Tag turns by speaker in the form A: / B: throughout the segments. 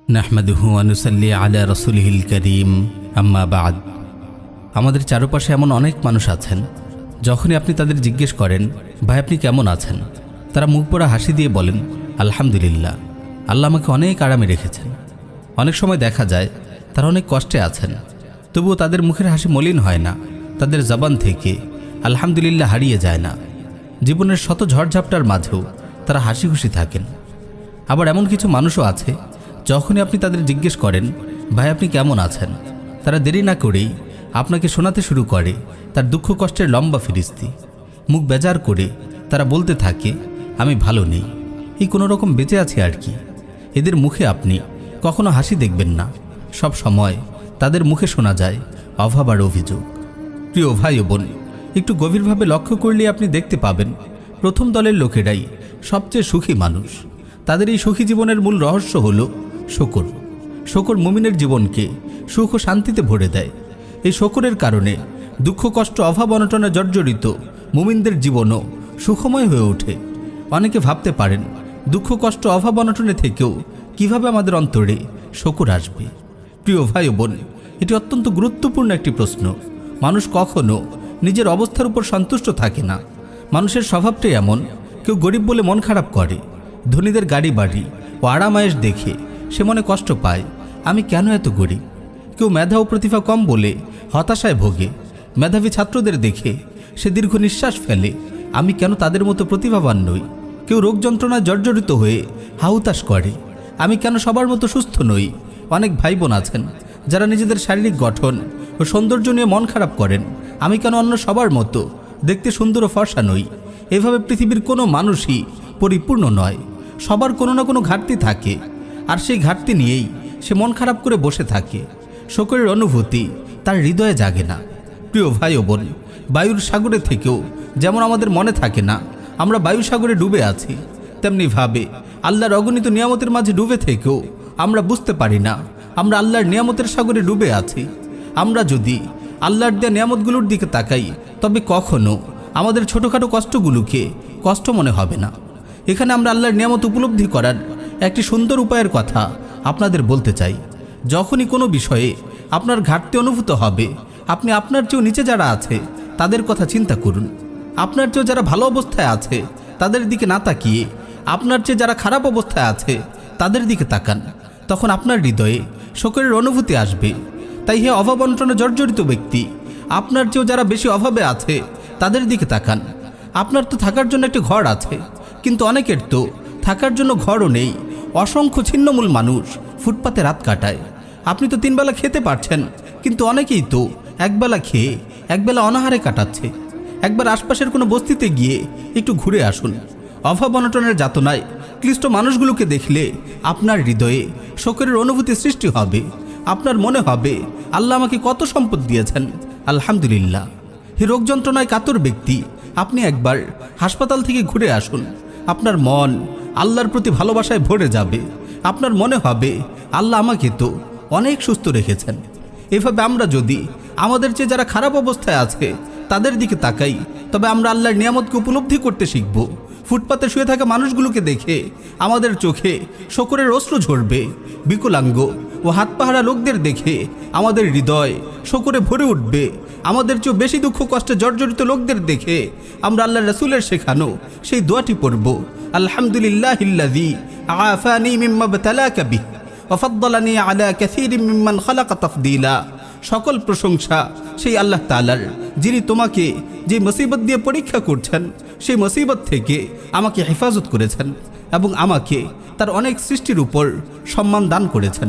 A: নাহমাদুহু ওয়া নুসাল্লি আলা রাসূলিহিল কারীম আম্মা বা'দ। আমাদের চারপাশে এমন অনেক মানুষ আছেন, যখনই আপনি তাদের জিজ্ঞেস করেন ভাই আপনি কেমন আছেন, তারা মুখ ভরা হাসি দিয়ে বলেন আলহামদুলিল্লাহ, আল্লাহ আমাকে অনেক আরামে রেখেছেন। অনেক সময় দেখা যায় তারা অনেক কষ্টে আছেন, তবুও তাদের মুখের হাসি মলিন হয় না, তাদের জবান থেকে আলহামদুলিল্লাহ হারিয়ে যায় না। জীবনের শত ঝড়ঝাপটার মাঝেও তারা হাসি খুশি থাকেন। আবার এমন কিছু মানুষও আছে, যখনই আপনি তাদের জিজ্ঞেস করেন ভাই আপনি কেমন আছেন, তারা দেরি না করেই আপনাকে শোনাতে শুরু করে তার দুঃখ কষ্টের লম্বা ফিরিস্তি। মুখ বেজার করে তারা বলতে থাকে আমি ভালো নেই, এই কোনো রকম বেঁচে আছি আর কি। এদের মুখে আপনি কখনো হাসি দেখবেন না, সব সময় তাদের মুখে শোনা যায় অভাব আর অভিযোগ। প্রিয় ভাই ও বোন, একটু গভীরভাবে লক্ষ্য করলে আপনি দেখতে পাবেন প্রথম দলের লোকেরাই সবচেয়ে সুখী মানুষ। তাদের এই সুখী জীবনের মূল রহস্য হলো শুকর। শুকর মুমিনের জীবনকে সুখ ও শান্তিতে ভরে দেয়। এই শুকরের কারণে দুঃখ কষ্ট অভাব অনটনে জর্জরিত মুমিনদের জীবনও সুখময় হয়ে ওঠে। অনেকে ভাবতে পারেন দুঃখ কষ্ট অভাব অনটনে থেকেও কিভাবে আমাদের অন্তরে শুকর আসবে। প্রিয় ভাই ও বোন, এটি অত্যন্ত গুরুত্বপূর্ণ একটি প্রশ্ন। মানুষ কখনো নিজের অবস্থার উপর সন্তুষ্ট থাকে না। মানুষের স্বভাবটাই এমন, কেউ গরিব বলে মন খারাপ করে, ধনীদের গাড়ি বাড়ি ও আরামায়েশ দেখে সে মনে কষ্ট পায় আমি কেন এত গরিব। কেউ মেধা ও প্রতিভা কম বলে হতাশায় ভোগে, মেধাবী ছাত্রদের দেখে সে দীর্ঘ নিঃশ্বাস ফেলে আমি কেন তাদের মতো প্রতিভাবান নই। কেউ রোগ যন্ত্রণায় জর্জরিত হয়ে হাহুতাশ করে আমি কেন সবার মতো সুস্থ নই। অনেক ভাই বোন আছেন যারা নিজেদের শারীরিক গঠন ও সৌন্দর্য নিয়ে মন খারাপ করেন আমি কেন অন্য সবার মতো দেখতে সুন্দর ও ফর্সা নই। এভাবে পৃথিবীর কোনো মানুষই পরিপূর্ণ নয়, সবার কোনো না কোনো ঘাটতি থাকে, আর সেই ঘাটতি নিয়েই সে মন খারাপ করে বসে থাকে। শুকরের অনুভূতি তার হৃদয়ে জাগে না। প্রিয় ভাই ও বোন, বায়ুর সাগরে থেকেও যেমন আমাদের মনে থাকে না আমরা বায়ু সাগরে ডুবে আছি, তেমনি ভাবে আল্লাহর অগণিত নিয়ামতের মাঝে ডুবে থেকেও আমরা বুঝতে পারি না আমরা আল্লাহর নিয়ামতের সাগরে ডুবে আছি। আমরা যদি আল্লাহর দেয়া নিয়ামতগুলোর দিকে তাকাই তবে কখনো আমাদের ছোটোখাটো কষ্টগুলোকে কষ্ট মনে হবে না। এখানে আমরা আল্লাহর নিয়ামত উপলব্ধি করার একটি সুন্দর উপায়ের কথা আপনাদের বলতে চাই। যখনই কোনো বিষয়ে আপনার ঘাটতি অনুভূত হবে আপনি আপনার চেয়েও নিচে যারা আছে তাদের কথা চিন্তা করুন। আপনার চেয়েও যারা ভালো অবস্থায় আছে তাদের দিকে না তাকিয়ে আপনার চেয়ে যারা খারাপ অবস্থায় আছে তাদের দিকে তাকান। তখন আপনার হৃদয়ে শুকরের অনুভূতি আসবে। তাই হে অভাব অনটনে জর্জরিত ব্যক্তি, আপনার চেয়েও যারা বেশি অভাবে আছে তাদের দিকে তাকান। আপনার তো থাকার জন্য একটি ঘর আছে, কিন্তু অনেকের তো থাকার জন্য ঘরও নেই। অসংখ্য ছিন্নমূল মানুষ ফুটপাতে রাত কাটায়। আপনি তো 3 বেলা খেতে পারছেন, কিন্তু অনেকেই তো একবেলা খেয়ে একবেলা অনাহারে কাটাচ্ছে। একবার আশপাশের কোনো বস্তিতে গিয়ে একটু ঘুরে আসুন। অভাব অনটনের যাতনায় ক্লিষ্ট মানুষগুলোকে দেখলে আপনার হৃদয়ে শোকের অনুভূতি সৃষ্টি হবে। আপনার মনে হবে আল্লাহ আমাকে কত সম্পদ দিয়েছেন, আলহামদুলিল্লাহ। হে রোগ যন্ত্রণায় কাতর ব্যক্তি, আপনি একবার হাসপাতাল থেকে ঘুরে আসুন। আপনার মন আল্লাহর প্রতি ভালোবাসায় ভরে যাবে। আপনার মনে হবে আল্লাহ আমাকে তো অনেক সুস্থ রেখেছেন। এভাবে আমরা যদি আমাদের চেয়ে যারা খারাপ অবস্থায় আছে তাদের দিকে তাকাই তবে আমরা আল্লাহর নিয়ামতকে উপলব্ধি করতে শিখব। ফুটপাতে শুয়ে থাকা মানুষগুলোকে দেখে আমাদের চোখে শোকরের অশ্রু ঝরবে। বিকলাঙ্গ ও হাত পাহারা লোকদের দেখে আমাদের হৃদয় শোকরে ভরে উঠবে। আমাদের চেয়ে বেশি দুঃখ কষ্টে জর্জরিত লোকদের দেখে আমরা আল্লাহ রাসূলের শেখানো সেই দোয়াটি পড়ব, আলহামদুলিল্লাহিল্লাযী আফানি মিম্মা বতালাকা বিহি ওয়া ফাদ্দালানি আলা কাসীরিম মিম্মান খালাকা তাফদীলা। সকল প্রশংসা সেই আল্লাহ তাআলার, যিনি তোমাকে যে মুসিবত দিয়ে পরীক্ষা করছেন সেই মুসিবত থেকে আমাকে হেফাজত করেছেন এবং আমাকে তার অনেক সৃষ্টির উপর সম্মান দান করেছেন।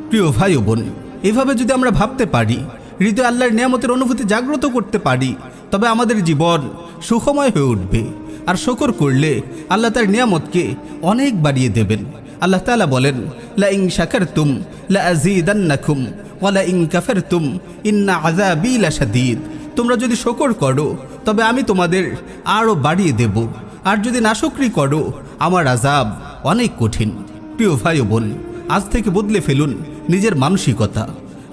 A: প্রিয় ভাই ও বোন, এভাবে যদি আমরা ভাবতে পারি, হৃদয় আল্লাহর নিয়ামতের অনুভূতি জাগ্রত করতে পারি, তবে আমাদের জীবন সুখময় হয়ে উঠবে। আর শুকর করলে আল্লাহ তার নিয়ামতকে অনেক বাড়িয়ে দেবেন। আল্লাহ তাআলা বলেন, লা ইন শাকারতুম লা আযীদান্নাকুম ওয়া লা ইন কাফারতুম ইন্না আযাবী লাশাদীদ। তোমরা যদি শুকর করো তবে আমি তোমাদের আরও বাড়িয়ে দেব, আর যদি নাশুকরি করো আমার আযাব অনেক কঠিন। প্রিয় ভাই ও বোন, আজ থেকে বদলে ফেলুন নিজের মানসিকতা।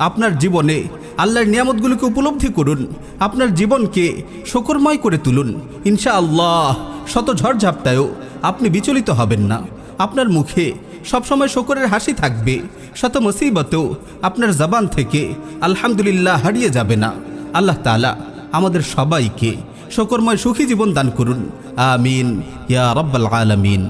A: আপনার জীবনে আল্লাহর নিয়ামতগুলোকে উপলব্ধি করুন, আপনার জীবনকে শুকরময় করে তুলুন। ইনশাআল্লাহ শত ঝড়ঝাপটায়ও আপনি বিচলিত হবেন না। আপনার মুখে সবসময় শুকরের হাসি থাকবে। শত মুসিবতেও আপনার জবান থেকে আলহামদুলিল্লাহ হারিয়ে যাবে না। আল্লাহ তাআলা আমাদের সবাইকে শুকরময় সুখী জীবন দান করুন। আমিন ইয়া রাব্বাল আলামিন।